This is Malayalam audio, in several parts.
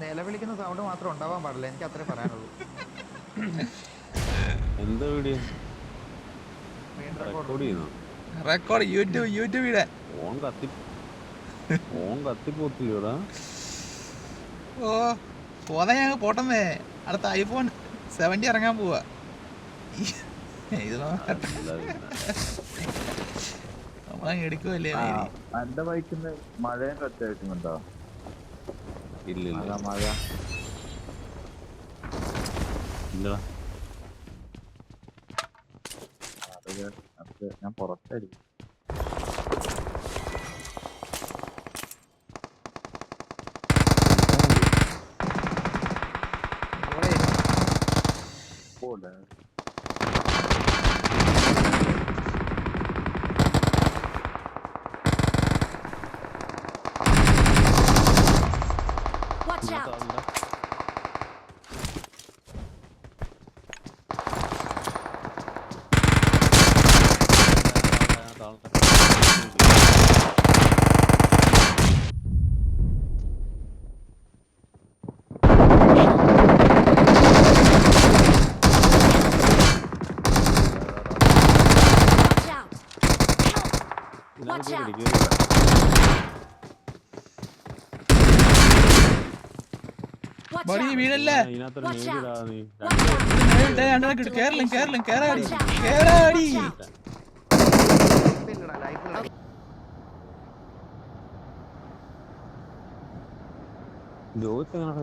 നിലവിളിക്കുന്ന സൗണ്ട് മാത്രം ഉണ്ടാവാൻ പാടില്ല, എനിക്ക് അത്രേ പറയാനുള്ളൂ. എന്താ വീഡിയോ റെക്കോർഡ് ചെയ്യുന്നോ? റെക്കോർഡ് യൂട്യൂബിടെ ഫോൺ കത്തിപ്പോത്തില്ലടാ. ഓ പോതാ ഞങ്ങൾ പോട്ടെന്നേ. അടുത്ത ഐഫോൺ 70 ഇറങ്ങാൻ പോവാ. ഇത് നമ്മളെ എടുക്കുമല്ലേ. എന്റെ ബൈക്കിന്ന് മഴയും കറ്റായിട്ടുണ്ടോ? ഇല്ല മഴ ഇല്ലടാ. ഞാൻ പുറത്തായിരിക്കും. പോലെ Watch out! Watch out! Watch body out! വീടല്ലേ. ഇതിനകത്തൊരു നേടിടാ നീ. കേറാടി. ജോസ് എങ്ങനെ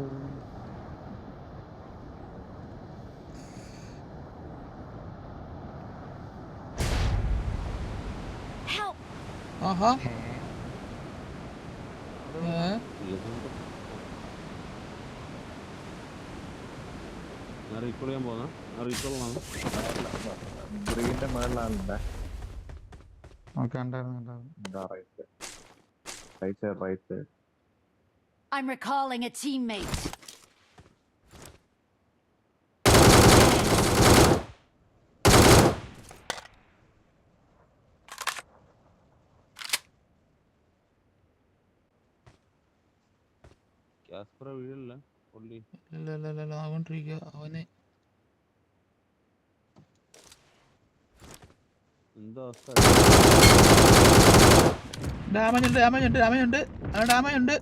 Help! ആഹാ റീകോൾ ചെയ്യാൻ പോകുന്ന റീകോളാണ്. ഗ്രീന്റെ മേളിലാണല്ലേ? Right. I'm recalling a teammate. കാസ്പറ വീഴല്ല പുള്ളി. ഇല്ല ആവണ്ടിരിക്കുക അവനെ. എന്താ അവസ്ഥ? ഡാമേജ് ഉണ്ട്.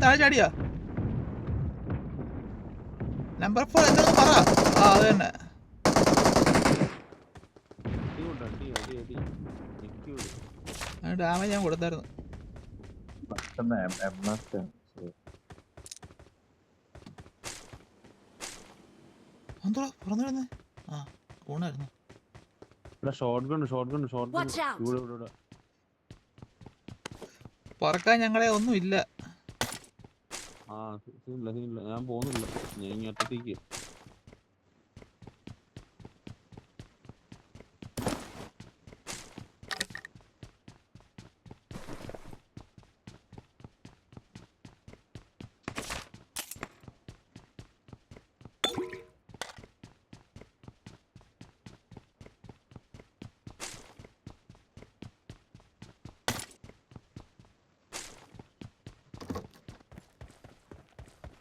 താഴെ ചാടിയാ? നമ്പർ 4 എന്താണെന്ന് പറ. അത് തന്നെ. ഡാമേജ് ഞാൻ കൊടുത്തായിരുന്നു. എന്തോ പുറന്നിടുന്നേ? ആ ഊണായിരുന്നു. Watch out! പറക്കാൻ ഞങ്ങളെ ഒന്നും ഇല്ല. സീനില്ല ഞാൻ പോകുന്നില്ല. ഞാൻ ഇനി ഒറ്റത്തേക്ക്.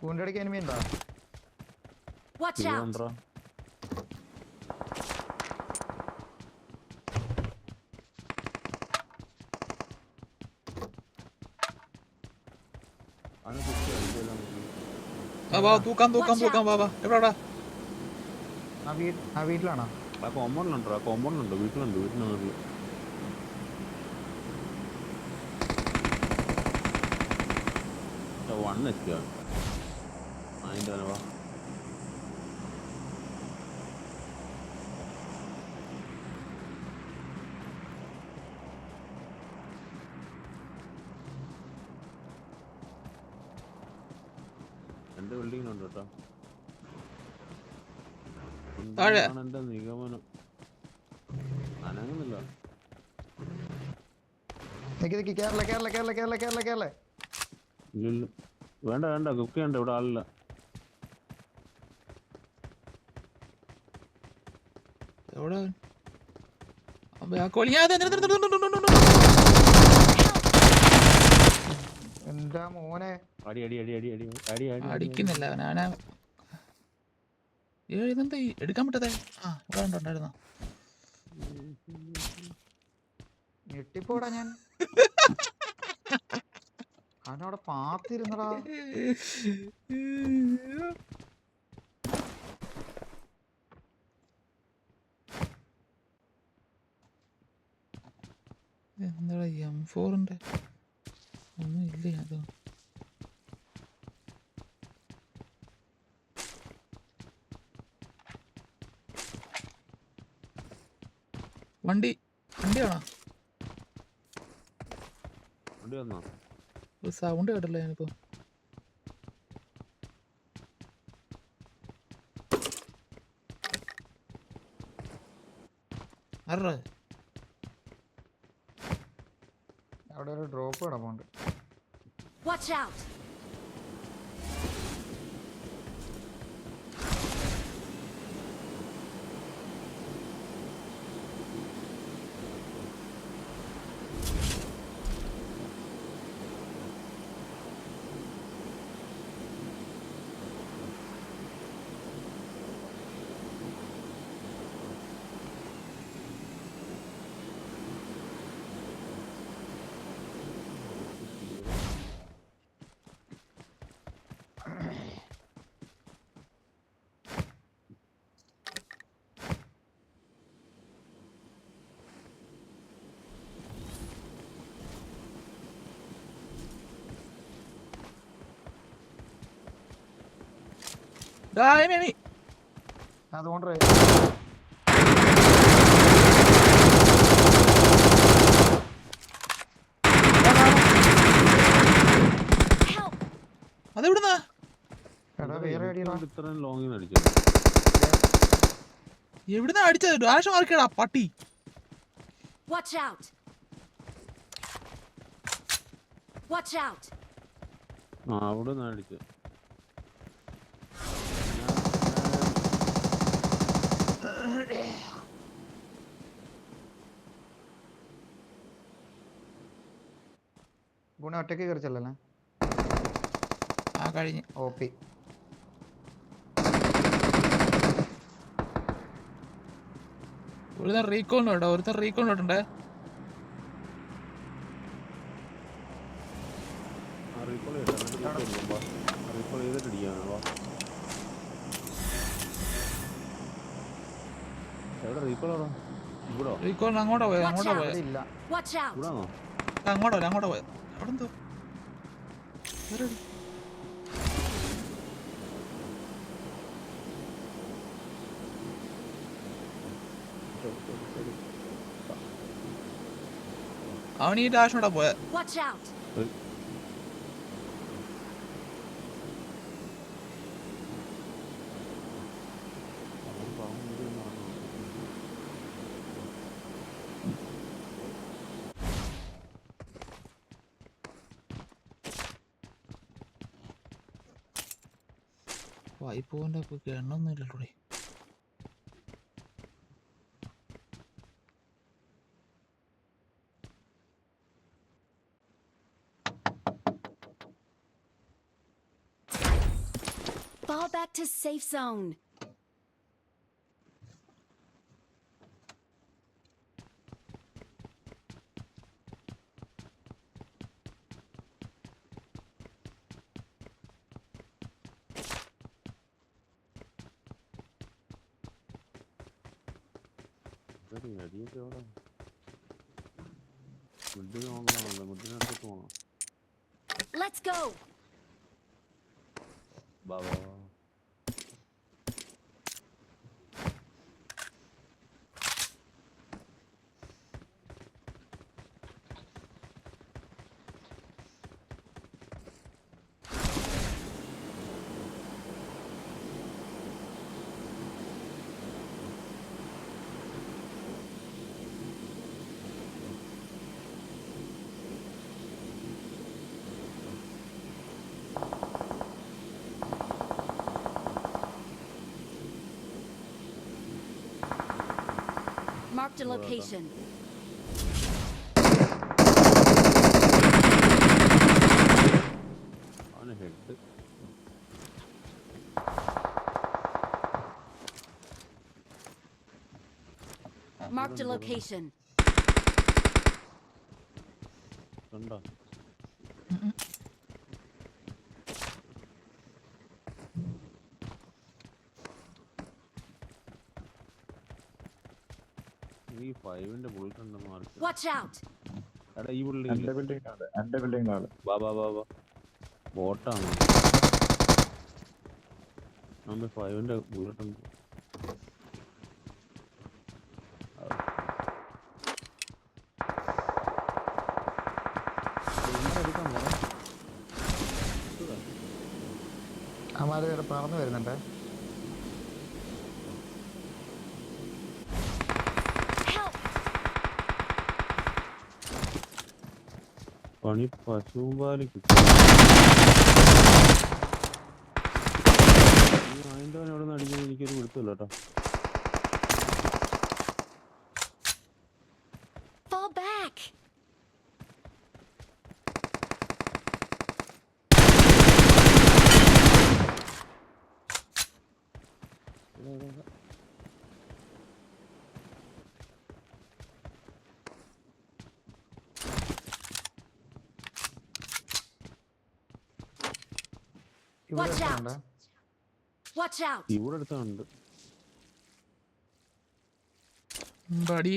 പൂണ്ടടിക്ക് എനിമി ഉണ്ടോ? Watch out! തൂക്കാം വാ. എവിടാ? ആ വീട്ടിലാണോ? ആ കോമ്പൗണ്ടിലുണ്ടോ? വീട്ടിലുണ്ട്. വീട്ടിൽ വൺ എച്ച് ആണ്. അതിൻ്റെ വാ. എന്റെ ബിൽഡിങ്ങിലുണ്ട് കേട്ടോ. എന്റെ നിഗമനം അനങ്ങുന്നില്ല. കേരള ഇല്ല വേണ്ട കുക്ക് ചെയ്യണ്ട. ഇവിടെ ആളില്ല. എവിടെ? എന്റെ മോനെ അടി അടി അടി അടി അടി അടി അടി അടിക്കുന്നില്ല ഞാനാ ഇതെന്താ എടുക്കാൻ പറ്റതേ ആ ഇവിടെ ഉണ്ടായിരുന്നോ ഞെട്ടിപ്പോടാ ഞാൻ അവനവിടെ പാത്തിരുന്നടാ. എന്താടാ M4 ഒന്നും ഇല്ലേ അതോ വണ്ടിയാണോ വണ്ടി വന്നോ ഒരു സൗണ്ട് കേട്ടല്ലോ ഞാനിപ്പോ ആരാ അവിടെ ഒരു ഡ്രോപ്പ് കിടപ്പുണ്ട്. Watch out! അതുകൊണ്ട് Help! അതെവിടുന്നാ എടാ വേറെ അടിയടാ. ഇത്രയും ലോങ്ങിൽ അടിച്ചു എവിടുന്നാ അടിച്ചത് ഡാഷ് മാർക്കടാ പട്ടി Watch out! Watch out! ആ അവിടെ നിന്ന് അടിച്ചു ഗുണ ഒറ്റയ്ക്ക് കയറിച്ചല്ലേ ആ കഴിഞ്ഞ് OP. ഒരുത്തൻ റീകോളിനോട്ടോ ഒരുത്തൻ റീകോളിനോട്ടുണ്ടേ റീകോൾ ചെയ്തിട്ട് അടിക്കാണോ എവിടെ റീകോളാണോ ഇവിടോ റീകോളിന് അങ്ങോട്ടാ പോയത് അവിടെ ഇല്ല. Watch out! ഇവിടാണോ അങ്ങോട്ടാ പോയത് അവിടെ എന്തോ അവൻ ഈ ഡാഷിനോടാ പോയത് Watch out! വായ്പോന്റെ എണ്ണൊന്നും ഇല്ലല്ലോ Fall back to safe zone. അടിയൊക്കെ എവിടെ മുഡിന് നോക്കണമല്ലോ മുഡിനടുത്ത് പോകണം Let's go. Baba Marked a location. Marked a location. കണ്ടോ? ഈ 5-ന്റെ ബുള്ളറ്റ് ഉണ്ടെന്ന് മാർക്ക്. Watch out! എടാ ഈ എന്റെ ബിൽഡിംഗ് ആണ് ബാ ബോട്ടാണ്. നമ്മൾ 5-ന്റെ ബുള്ളറ്റ് ഉണ്ട്. അവന്മാര് പറന്നു വരുന്നുണ്ടേ. പണി പശുവും പാല് കിട്ടും. അതിന്റെ എവിടെ നിന്ന് അടിക്കുന്നത് എനിക്കൊരു പിടുത്തമില്ല കേട്ടോ. Fall back! ഇവിടെ Watch out! എടുത്തുണ്ടേ. Watch out! ഇവിടെ അടുത്തുണ്ട്. ബടി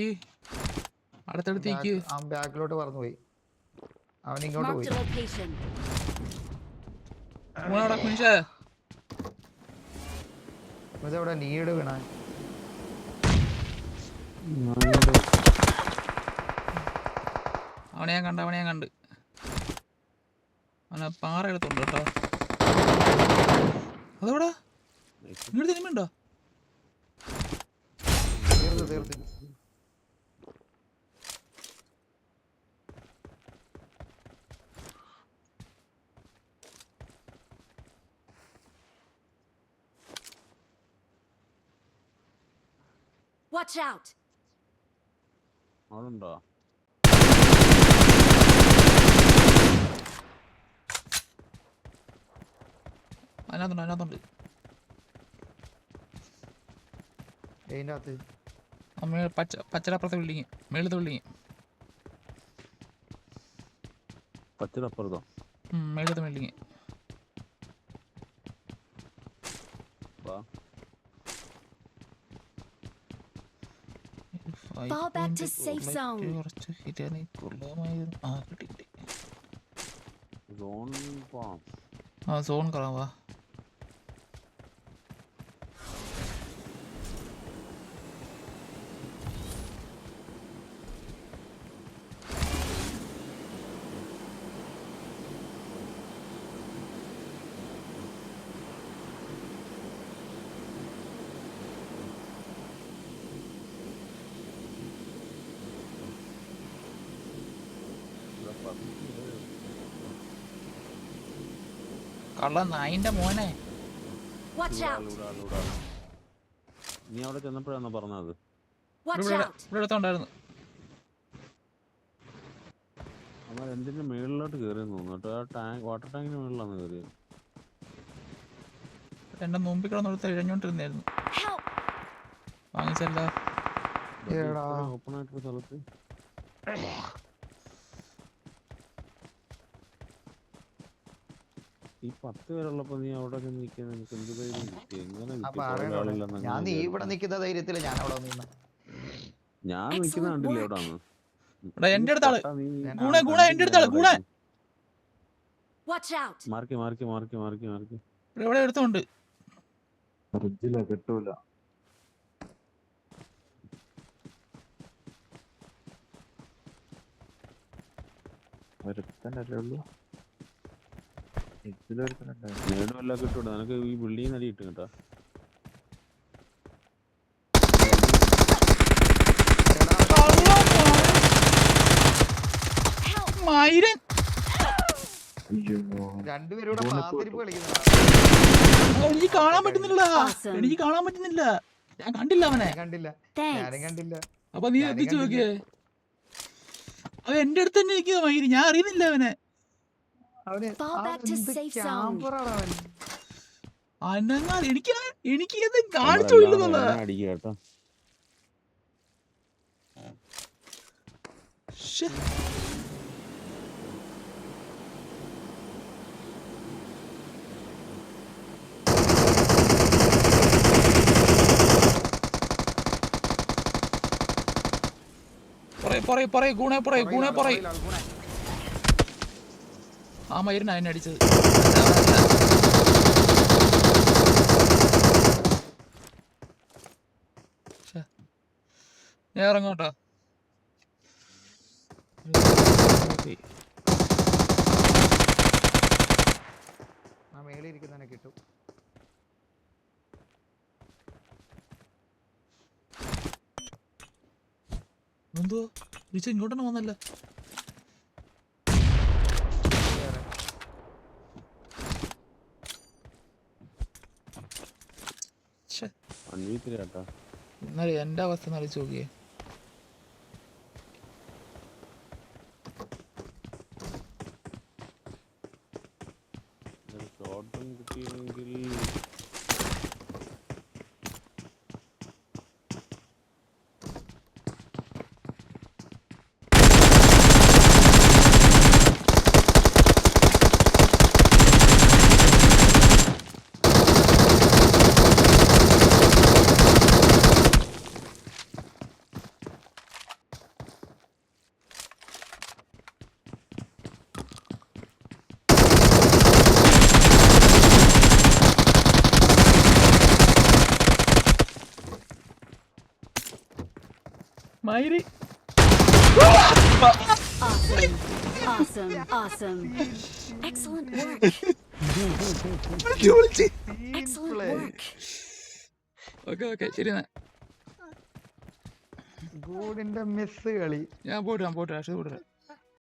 അടുത്തടുത്തേക്ക് അവൻ ബാക്കിലോട്ട് പറന്നു പോയി. അവൻ ഇങ്ങോട്ട് പോയി. Marked a location. മൂന്നാടാ കുനിഷേ. ഇതെവിടെ നീട് വീണ? അവനെ ഞാൻ കണ്ട് അവനെ പാറ എടുത്തുണ്ട് കേട്ടോ. അതെവിടാ ഇങ്ങോട്ട് തിരുമ്പുണ്ടോ? തീർത്ത് Watch out! ആളുണ്ടോ? അതിനകത്തുണ്ട് ഇതിന്റെ അകത്ത് അമ്മ പച്ചടപ്പുറത്തെ ബിൽഡിങ് മേളത്തെ ബിൽഡിങ് പച്ചടപ്പുറത്തോ? മേളത്തെ building. Fall back to safe zone. കുറച്ച് ഹിറ്റാണ് കൊള്ളാമായിരുന്നു. ആ കിട്ടി. സോൺ പോവാം. ആ സോൺ കയറാം വാ. കള്ള നായിന്റെ മോനെ. Watch out! നീ അവിടെ ചെന്നപ്പോഴാണോ പറഞ്ഞത്? Watch ഇവിടെ out! എടുത്തോണ്ടായിരുന്നു. നമ്മൾ എന്തിന്റെ മേളിലോട്ട് കയറിയെന്ന് തോന്നുന്നു കേട്ടോ. ആ ടാങ്ക് വാട്ടർ ടാങ്കിന് മേളിലാണ് കയറിയത്. എന്റെ മുമ്പിൽ കിടന്നെടുത്ത് ഇഴഞ്ഞോണ്ടിരുന്നായിരുന്നു. Help! വാങ്ങിച്ചല്ല. ഓപ്പൺ ആയിട്ടുള്ള സ്ഥലത്ത് ഈ 10 പേരുള്ളപ്പോ നീ അവിടെ നിൽക്കാൻ എനിക്ക് എന്ത് ധൈര്യം കിട്ടി? എങ്ങനെ കിട്ടി? ഞാൻ നീ ഇവിടെ നിൽക്കുന്ന ധൈര്യത്തില് ഞാൻ അവിടെ നിന്ന. ഞാൻ നിൽക്കുന്ന കണ്ടില്ലേ എവിടാന്ന്? എന്റെ അടുത്ത ആള് ഗുണ എന്റെ അടുത്ത ആള് ഗുണ. Watch out! മാർക്ക് ഇവിടെ എടുത്തോണ്ട് ഫ്രിഡ്ജില കിട്ടൂല. ഒരുത്തനല്ലേ ഉള്ളൂ. നേടുമല്ല കിട്ടൂടാ നിനക്ക്. ഈ ബിൽഡിംഗ് നടി കിട്ടും കേട്ടോ. മൈരൻ രണ്ടുപേരൂടെ പാത്തിരിപ്പ് കളിക്കുന്ന. എനിക്ക് കാണാൻ പറ്റുന്നില്ല. ഞാൻ കണ്ടില്ല അവനെ. കണ്ടില്ല, Thanks. ഞാനും കണ്ടില്ല. അപ്പൊ നീ എത്തിച്ചു നോക്കിയേ. അവൻ എന്റെ അടുത്ത് തന്നെ നിൽക്കുക മൈരി. ഞാൻ അറിയുന്നില്ല അവനെ. Fall back to safe zone. എനിക്ക് എന്ത് കാണിച്ചില്ലെന്നുള്ള. അടിക്കുക കേട്ടോ. ശ്ശെ. പറയ് ഗുണേ പറയ് ആ മയിരുന്ന എന്നെ അടിച്ചത്. ഞാൻ ഇറങ്ങോട്ടോ. ആ മേളിൽ ഇരിക്കുന്നതിനെ കിട്ടും. എന്തോ ഇങ്ങോട്ടൊന്നും വന്നല്ല. കേട്ടാ എന്റെ അവസ്ഥ നടിച്ചു നോക്കിയേ. ഷോട്ടും കിട്ടിയെങ്കിൽ മയിരി. Awesome. Excellent work. Excellent work. Okay ശരി എന്നാ. ഗോഡിന്റെ മിസ് കളി. ഞാൻ പോയിട്ട് രാഷ്ട്രീയ